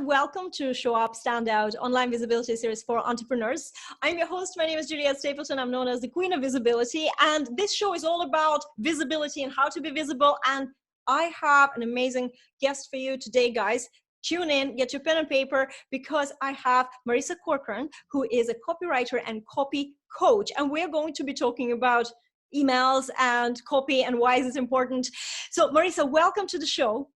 and welcome to Show Up, Stand Out, online visibility series for entrepreneurs. I'm your host. My name is Juliette Stapleton. I'm known as the Queen of Visibility, and this show is all about visibility and how to be visible. And I have an amazing guest for you today, guys. Tune in, get your pen and paper, because I have Marisa Corcoran, who is a copywriter and copy coach, and we're going to be talking about emails and copy and why is it important. So Marisa, welcome to the show.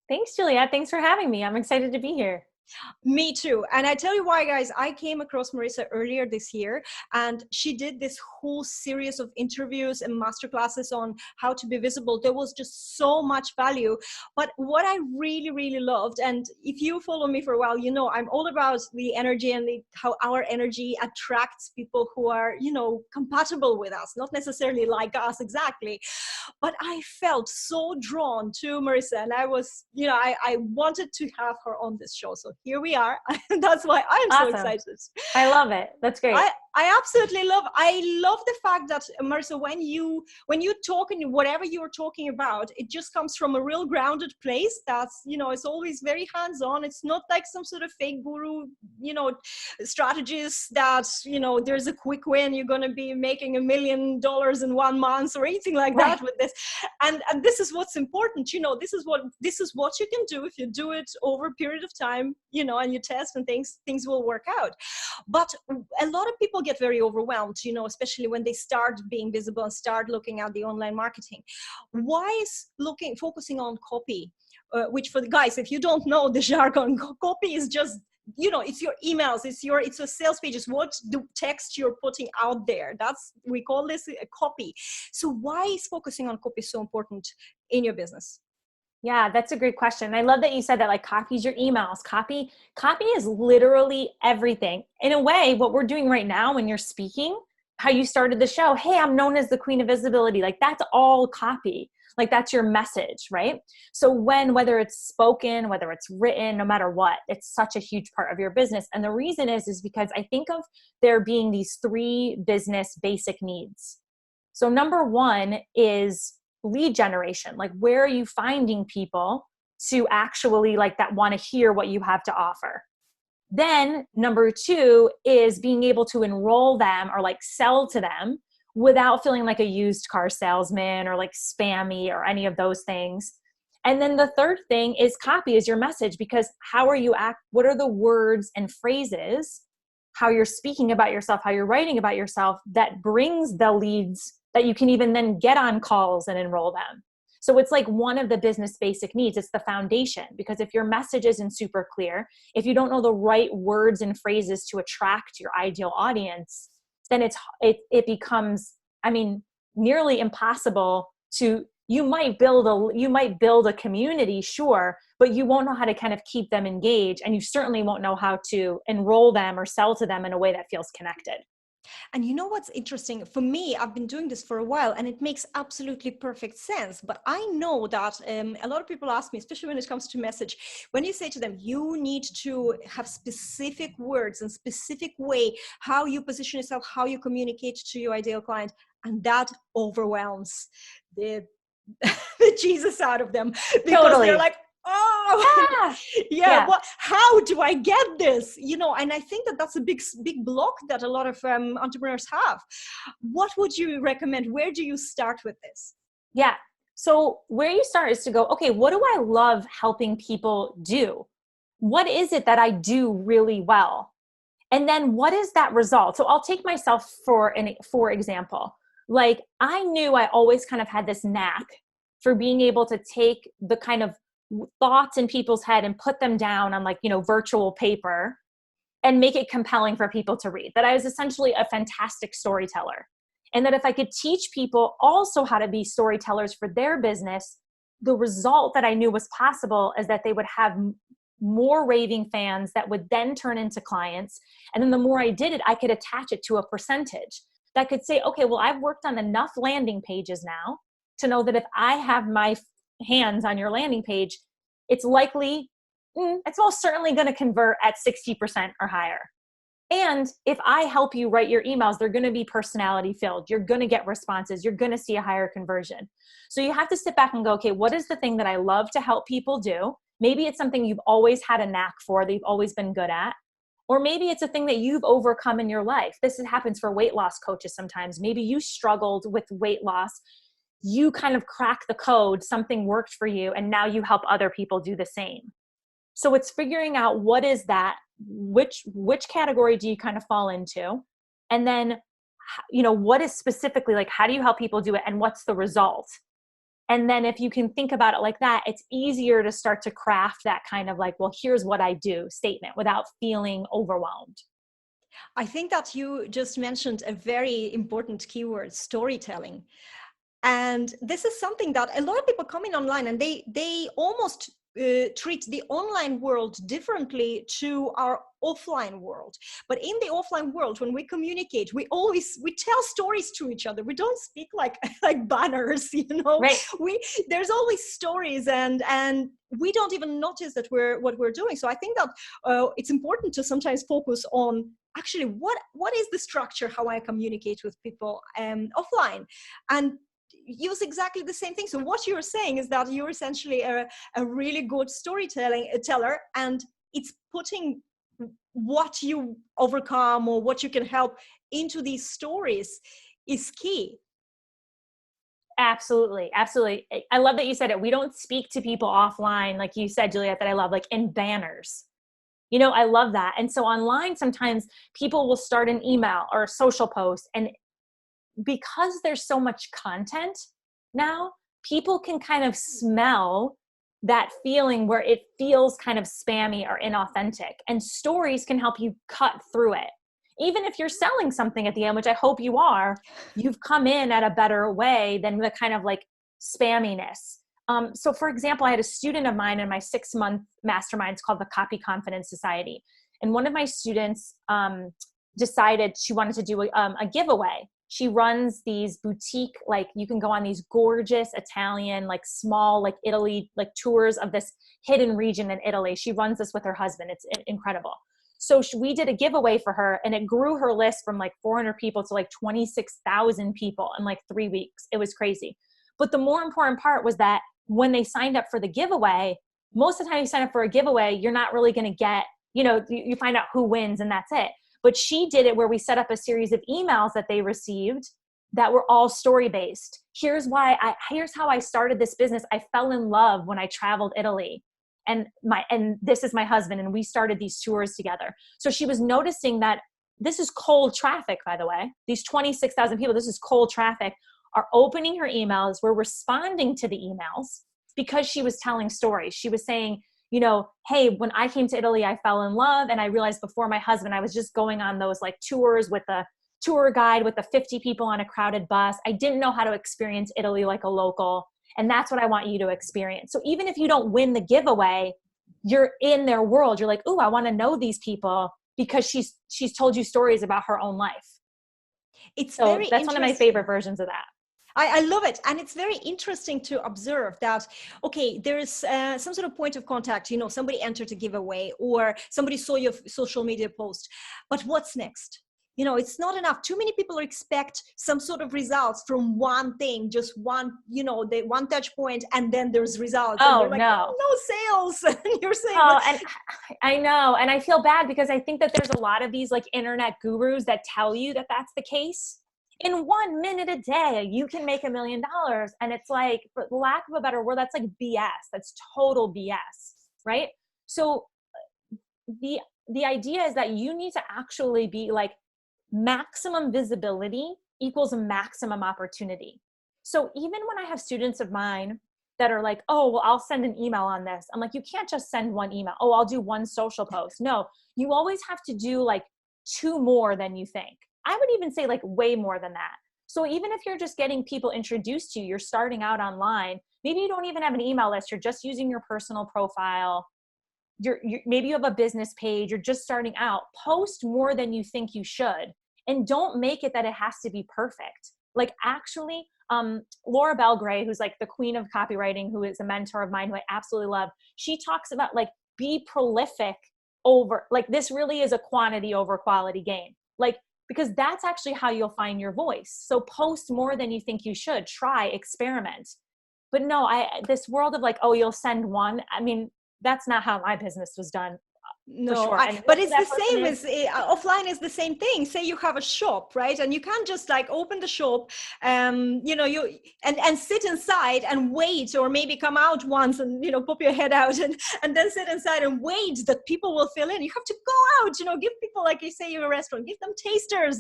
Thanks, Juliette. Thanks for having me. I'm excited to be here. Me too. And I tell you why, guys, I came across Marisa earlier this year, and she did this whole series of interviews and masterclasses on how to be visible. There was just so much value. But what I really, really loved, and if you follow me for a while, you know, I'm all about the energy and how our energy attracts people who are, you know, compatible with us, not necessarily like us exactly. But I felt so drawn to Marisa, and I was, you know, I wanted to have her on this show. So here we are. That's why I'm so excited. I love it. That's great. I absolutely love the fact that, Marisa, when you talk and whatever you're talking about, it just comes from a real grounded place. That's, you know, it's always very hands-on. It's not like some sort of fake guru, you know, strategies that, you know, there's a quick win, you're going to be making $1 million in 1 month or anything like that with this. And this is what's important. You know, this is what you can do if you do it over a period of time, you know, and you test and things will work out. But a lot of people get very overwhelmed, you know, especially when they start being visible and start looking at the online marketing. Why is focusing on copy, which for the guys, if you don't know the jargon, copy is just, you know, it's your emails, it's your sales pages, what the text you're putting out there. We call this a copy. So why is focusing on copy so important in your business? Yeah, that's a great question. I love that you said that, like, copy is your emails. Copy is literally everything. In a way, what we're doing right now when you're speaking, how you started the show, hey, I'm known as the Queen of Visibility. Like, that's all copy. Like, that's your message, right? So whether it's spoken, whether it's written, no matter what, it's such a huge part of your business. And the reason is because I think of there being these 3 business basic needs. So number 1 is lead generation. Like, where are you finding people to actually that want to hear what you have to offer? Then number 2 is being able to enroll them or sell to them without feeling like a used car salesman or spammy or any of those things. And then the third thing is copy is your message, because what are the words and phrases, how you're speaking about yourself, how you're writing about yourself, that brings the leads that you can even then get on calls and enroll them. So it's one of the business basic needs. It's the foundation, because if your message isn't super clear, if you don't know the right words and phrases to attract your ideal audience, then it becomes, nearly impossible you might build a community, sure, but you won't know how to kind of keep them engaged, and you certainly won't know how to enroll them or sell to them in a way that feels connected. And you know what's interesting? For me, I've been doing this for a while, and it makes absolutely perfect sense. But I know that a lot of people ask me, especially when it comes to message, when you say to them, you need to have specific words and specific way how you position yourself, how you communicate to your ideal client, and that overwhelms the Jesus out of them, because they're like, oh, yeah. Well, how do I get this? You know, and I think that's a big block that a lot of entrepreneurs have. What would you recommend? Where do you start with this? Yeah. So where you start is to go, okay, what do I love helping people do? What is it that I do really well? And then what is that result? So I'll take myself for example. I knew I always kind of had this knack for being able to take the kind of thoughts in people's head and put them down on virtual paper and make it compelling for people to read. That I was essentially a fantastic storyteller. And that if I could teach people also how to be storytellers for their business, the result that I knew was possible is that they would have more raving fans that would then turn into clients. And then the more I did it, I could attach it to a percentage that could say, okay, well, I've worked on enough landing pages now to know that if I have my hands on your landing page, it's most certainly going to convert at 60% or higher. And if I help you write your emails, they're going to be personality filled. You're going to get responses. You're going to see a higher conversion. So you have to sit back and go, okay, what is the thing that I love to help people do? Maybe it's something you've always had a knack for, that you've always been good at. Or maybe it's a thing that you've overcome in your life. This happens for weight loss coaches sometimes. Maybe you struggled with weight loss. You kind of cracked the code, something worked for you, and now you help other people do the same. So it's figuring out what is that, which category do you kind of fall into? And then, what is specifically, like, how do you help people do it, and what's the result? And then if you can think about it like that, it's easier to start to craft that kind of like, well, here's what I do statement without feeling overwhelmed. I think that you just mentioned a very important keyword, storytelling. And this is something that a lot of people come in online and they almost treat the online world differently to our offline world. But in the offline world, when we communicate, we tell stories to each other. We don't speak like banners, Right. There's always stories, and we don't even notice that what we're doing. So I think that it's important to sometimes focus on actually what is the structure, how I communicate with people offline, and use exactly the same thing. So what you're saying is that you're essentially a really good teller, and it's putting what you overcome or what you can help into these stories is key. Absolutely. Absolutely. I love that you said it. We don't speak to people offline, like you said, Juliette, that I love, like in banners. I love that. And so online, sometimes people will start an email or a social post, and because there's so much content now, people can kind of smell that feeling where it feels kind of spammy or inauthentic, and stories can help you cut through it. Even if you're selling something at the end, which I hope you are, you've come in at a better way than the kind of like spamminess. So for example, I had a student of mine in my 6-month mastermind. It's called the Copy Confidence Society. And one of my students decided she wanted to do a giveaway. She runs these boutique, like you can go on these gorgeous Italian, like small, like Italy, like tours of this hidden region in Italy. She runs this with her husband. It's incredible. So we did a giveaway for her, and it grew her list from like 400 people to like 26,000 people in like 3 weeks. It was crazy. But the more important part was that when they signed up for the giveaway, most of the time you sign up for a giveaway, you're not really going to get, you find out who wins and that's it. But she did it where we set up a series of emails that they received that were all story-based. Here's how I started this business. I fell in love when I traveled Italy, and this is my husband, and we started these tours together. So she was noticing that this is cold traffic, by the way. These 26,000 people, this is cold traffic, are opening her emails. We're responding to the emails because she was telling stories. She was saying, hey, when I came to Italy, I fell in love. And I realized before my husband, I was just going on those like tours with a tour guide with the 50 people on a crowded bus. I didn't know how to experience Italy like a local. And that's what I want you to experience. So even if you don't win the giveaway, you're in their world. You're like, ooh, I want to know these people because she's told you stories about her own life. That's one of my favorite versions of that. I love it. And it's very interesting to observe that, okay, there's some sort of point of contact, somebody entered a giveaway or somebody saw your social media post, but what's next? It's not enough. Too many people expect some sort of results from one thing, just one, the one touch point, and then there's results. Oh, and like, no. No sales. And you're saying, and I know. And I feel bad because I think that there's a lot of these like internet gurus that tell you that that's the case. In 1 minute a day, you can make $1 million. And it's like, for lack of a better word, that's like BS. That's total BS, right? So the idea is that you need to actually be like, maximum visibility equals maximum opportunity. So even when I have students of mine that are like, oh, well, I'll send an email on this. I'm like, you can't just send one email. Oh, I'll do one social post. No, you always have to do like 2 more than you think. I would even say like way more than that. So even if you're just getting people introduced to you, you're starting out online, maybe you don't even have an email list. You're just using your personal profile. Maybe you have a business page. You're just starting out. Post more than you think you should. And don't make it that it has to be perfect. Like actually, Laura Belgray, who's like the queen of copywriting, who is a mentor of mine, who I absolutely love. She talks about like, be prolific over, like this really is a quantity over quality game. Like, because that's actually how you'll find your voice. So post more than you think you should. Try, experiment. But no, this world of like, oh, you'll send one. I mean, that's not how my business was done. For No, sure. And but whoever it's that the person same is, as offline is the same thing. Say you have a shop, right? And you can't just like open the shop, you and sit inside and wait, or maybe come out once and, pop your head out and then sit inside and wait that people will fill in. You have to go out, give people, like you say, you're a restaurant, give them tasters,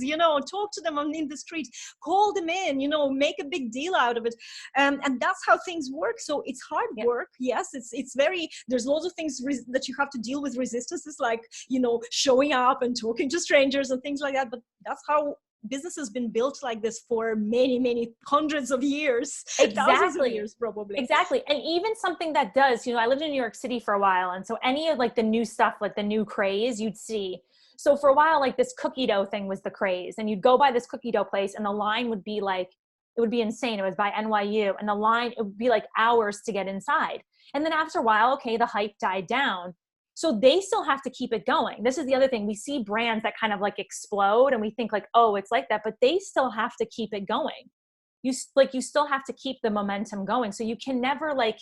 talk to them in the street, call them in, make a big deal out of it. And that's how things work. So it's hard work. Yes, it's very, there's lots of things that you have to deal with resistance. Is like, showing up and talking to strangers and things like that. But that's how business has been built like this for many, many hundreds of years, thousands of years, probably. Exactly. And even something that does, I lived in New York City for a while. And so any of like the new stuff, like the new craze you'd see. So for a while, like this cookie dough thing was the craze, and you'd go by this cookie dough place and the line would be like, it would be insane. It was by NYU, and the line, it would be like hours to get inside. And then after a while, okay, the hype died down. So they still have to keep it going. This is the other thing. We see brands that kind of like explode and we think like, oh, it's like that, but they still have to keep it going. You still have to keep the momentum going. So you can never like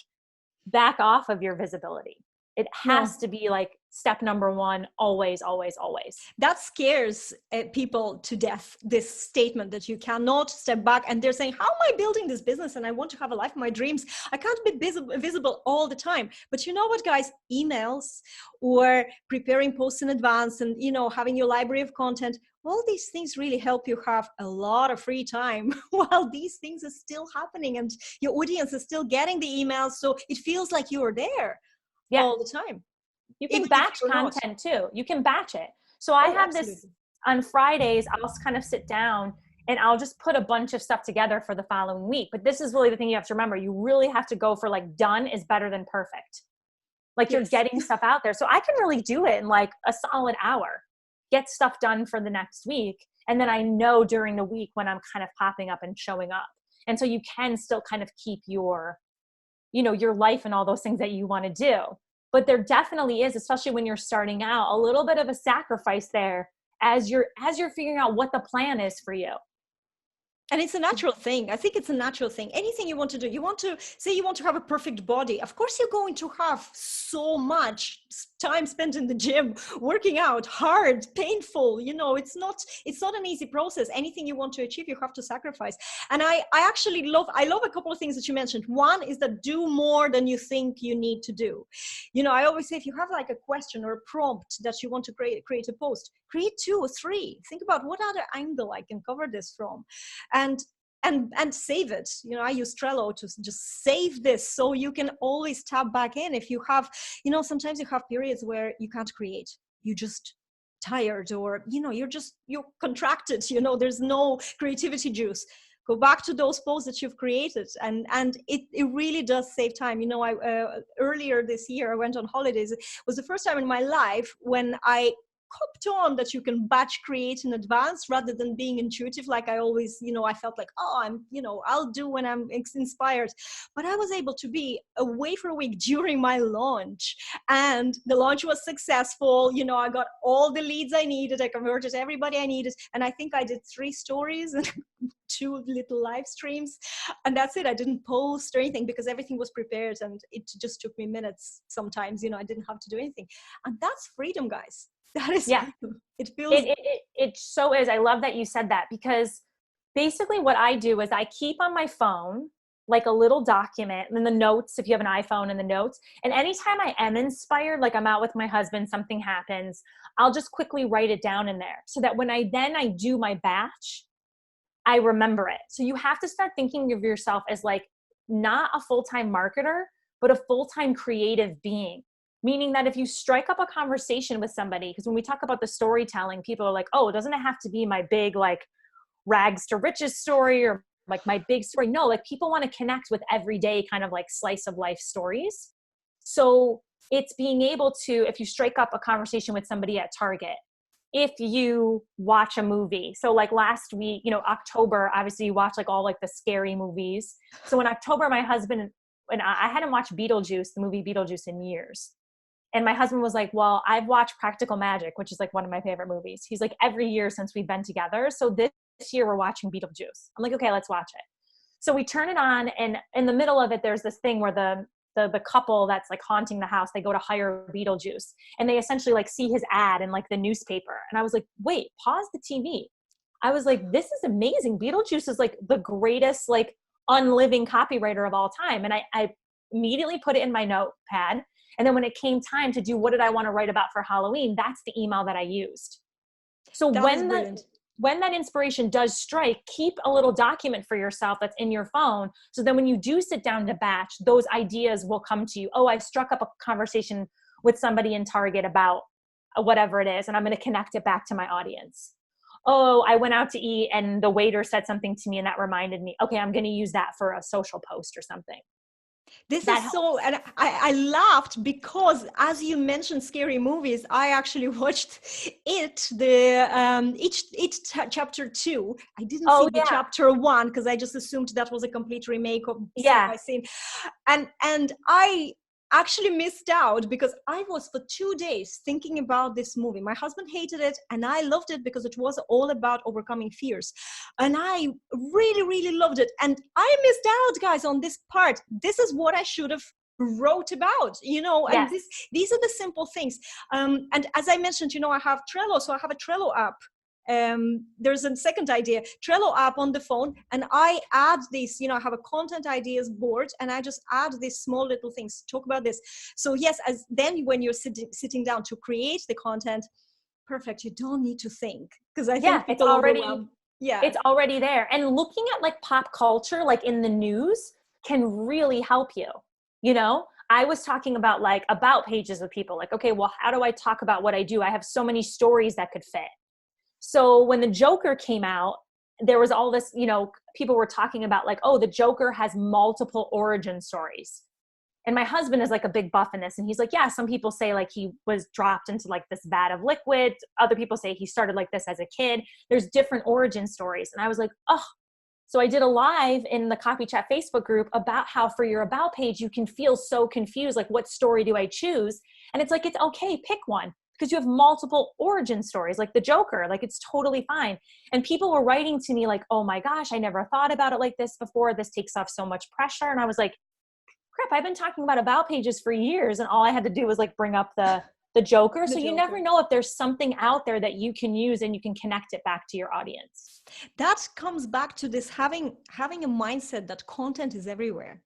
back off of your visibility. It has to be like step number one, always, always, always. That scares people to death, this statement that you cannot step back. And they're saying, how am I building this business? And I want to have a life of my dreams. I can't be visible all the time. But you know what, guys? Emails or preparing posts in advance and, having your library of content, all these things really help you have a lot of free time while these things are still happening and your audience is still getting the emails. So it feels like you're there all the time. You can batch content too. You can batch it. So I have this on Fridays, I'll kind of sit down and I'll just put a bunch of stuff together for the following week. But this is really the thing you have to remember. You really have to go for like done is better than perfect. Like you're getting stuff out there. So I can really do it in like a solid hour, get stuff done for the next week. And then I know during the week when I'm kind of popping up and showing up. And so you can still kind of keep your, your life and all those things that you want to do. But there definitely is, especially when you're starting out, a little bit of a sacrifice there as you're figuring out what the plan is for you. And it's a natural thing. I think it's a natural thing. Anything you want to do, you want to have a perfect body. Of course, you're going to have so much time spent in the gym, working out, hard, painful. It's not an easy process. Anything you want to achieve, you have to sacrifice. And I actually love a couple of things that you mentioned. One is that do more than you think you need to do. I always say, if you have like a question or a prompt that you want to create a post, create 2 or 3. Think about what other angle I can cover this from. And save it. I use Trello to just save this so you can always tap back in. If you have, sometimes you have periods where you can't create. You just tired, or, you're contracted, there's no creativity juice. Go back to those posts that you've created, and it really does save time. Earlier this year, I went on holidays. It was the first time in my life when I copped on that you can batch create in advance rather than being intuitive. Like I always, I felt like, I'll do when I'm inspired. But I was able to be away for a week during my launch, and the launch was successful. I got all the leads I needed. I converted everybody I needed. And I think I did 3 stories and 2 little live streams, and that's it. I didn't post or anything because everything was prepared, and it just took me minutes sometimes. I didn't have to do anything. And that's freedom, guys. That is, it feels. It so is. I love that you said that, because basically what I do is I keep on my phone like a little document, and then the notes, if you have an iPhone, and the notes. And anytime I am inspired, like I'm out with my husband, something happens, I'll just quickly write it down in there so that when I do my batch, I remember it. So you have to start thinking of yourself as like not a full-time marketer, but a full-time creative being. Meaning that if you strike up a conversation with somebody, because when we talk about the storytelling, people are like, oh, doesn't it have to be my big like rags to riches story or like my big story? No, like people want to connect with everyday kind of like slice of life stories. So it's being able to, if you strike up a conversation with somebody at Target, if you watch a movie. So like last week, October, obviously you watch like all like the scary movies. So in October, my husband and I hadn't watched Beetlejuice, the movie Beetlejuice, in years. And my husband was like, well, I've watched Practical Magic, which is like one of my favorite movies. He's like, every year since we've been together. So this year we're watching Beetlejuice. I'm like, okay, let's watch it. So we turn it on, and in the middle of it, there's this thing where the couple that's like haunting the house, they go to hire Beetlejuice and they essentially like see his ad in like the newspaper. And I was like, wait, pause the TV. I was like, this is amazing. Beetlejuice is like the greatest, like unliving copywriter of all time. And I immediately put it in my notepad. And then when it came time to do what did I want to write about for Halloween, that's the email that I used. So when that inspiration does strike, keep a little document for yourself that's in your phone. So then when you do sit down to batch, those ideas will come to you. Oh, I struck up a conversation with somebody in Target about whatever it is, and I'm going to connect it back to my audience. Oh, I went out to eat and the waiter said something to me and that reminded me, okay, I'm going to use that for a social post or something. This is so, and I laughed because as you mentioned scary movies, I actually watched chapter 2. I didn't see the chapter 1 because I just assumed that was a complete remake of scene by scene. And I actually missed out because I was for 2 days thinking about this movie. My husband hated it and I loved it because it was all about overcoming fears. And I really, really loved it. And I missed out, guys, on this part. This is what I should have wrote about, you know, and these are the simple things. And as I mentioned, you know, I have Trello, so I have a Trello app. There's a second idea, Trello app on the phone, and I add these, you know, I have a content ideas board and I just add these small little things, talk about this. So yes, as then when you're sitting down to create the content, perfect, you don't need to think, because I think it's already there. And looking at like pop culture, like in the news, can really help you. You know, I was talking about like about pages with people, like, okay, well, how do I talk about what I do? I have so many stories that could fit. So when the Joker came out, there was all this, you know, people were talking about like, oh, the Joker has multiple origin stories. And my husband is like a big buff in this. And he's like, yeah, some people say like he was dropped into like this vat of liquid. Other people say he started like this as a kid. There's different origin stories. And I was like, oh, so I did a live in the Copy Chat Facebook group about how for your about page, you can feel so confused. Like, what story do I choose? And it's like, it's okay, pick one. Because you have multiple origin stories, like the Joker, like it's totally fine. And people were writing to me like, oh my gosh, I never thought about it like this before. This takes off so much pressure. And I was like, crap, I've been talking about pages for years. And all I had to do was like bring up the Joker. So you never know if there's something out there that you can use and you can connect it back to your audience. That comes back to this having a mindset that content is everywhere.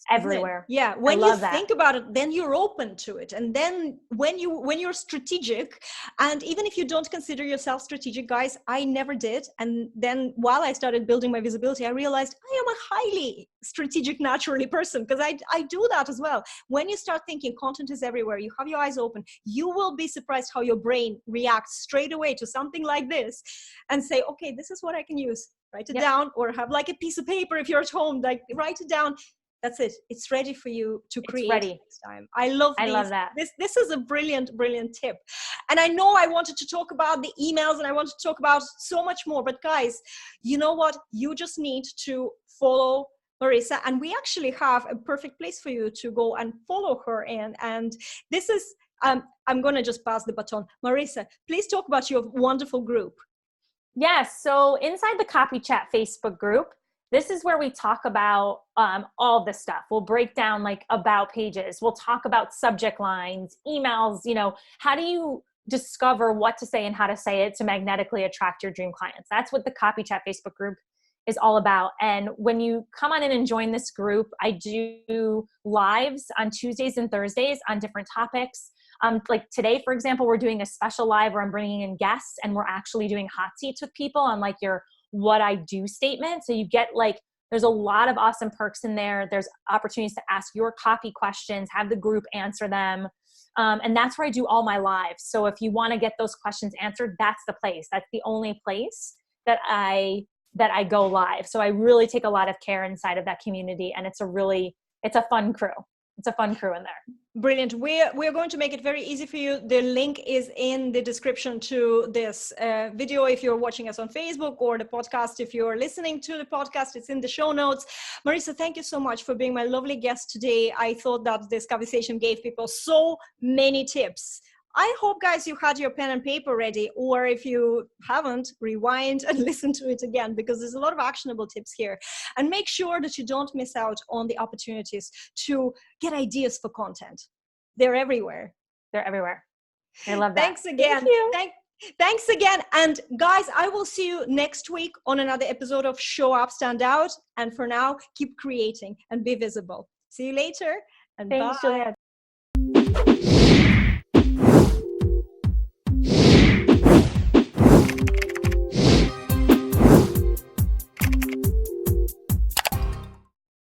Everywhere. Yeah, when you think about it, then you're open to it. And then when you're strategic, and even if you don't consider yourself strategic, guys, I never did. And then while I started building my visibility, I realized I am a highly strategic naturally person, because I do that as well. When you start thinking content is everywhere, you have your eyes open, you will be surprised how your brain reacts straight away to something like this and say, okay, this is what I can use. Write it down, or have like a piece of paper if you're at home, like write it down. That's it. It's ready for you to create next time. I love that. This is a brilliant tip. And I know I wanted to talk about the emails and I wanted to talk about so much more, but guys, you know what? You just need to follow Marisa, and we actually have a perfect place for you to go and follow her in. And this is, I'm going to just pass the baton. Marisa, please talk about your wonderful group. Yes. So inside the Copy Chat Facebook group, this is where we talk about all this stuff. We'll break down like about pages. We'll talk about subject lines, emails, you know, how do you discover what to say and how to say it to magnetically attract your dream clients? That's what the Copy Chat Facebook group is all about. And when you come on in and join this group, I do lives on Tuesdays and Thursdays on different topics. Like today, for example, we're doing a special live where I'm bringing in guests and we're actually doing hot seats with people on like your what I do statement. So you get like, there's a lot of awesome perks in there. There's opportunities to ask your copy questions, have the group answer them. And that's where I do all my lives. So if you want to get those questions answered, that's the place. That's the only place that I go live. So I really take a lot of care inside of that community. And it's a fun crew. It's a fun crew in there. Brilliant. We're going to make it very easy for you. The link is in the description to this video if you're watching us on Facebook, or the podcast if you're listening to the podcast. It's in the show notes. Marisa, thank you so much for being my lovely guest today. I thought that this conversation gave people so many tips. I hope, guys, you had your pen and paper ready, or if you haven't, rewind and listen to it again, because there's a lot of actionable tips here. And make sure that you don't miss out on the opportunities to get ideas for content. They're everywhere. They're everywhere. I love that. Thanks again. Thank you. Thanks again. And guys, I will see you next week on another episode of Show Up, Stand Out. And for now, keep creating and be visible. See you later. And Thanks, bye. Juliette.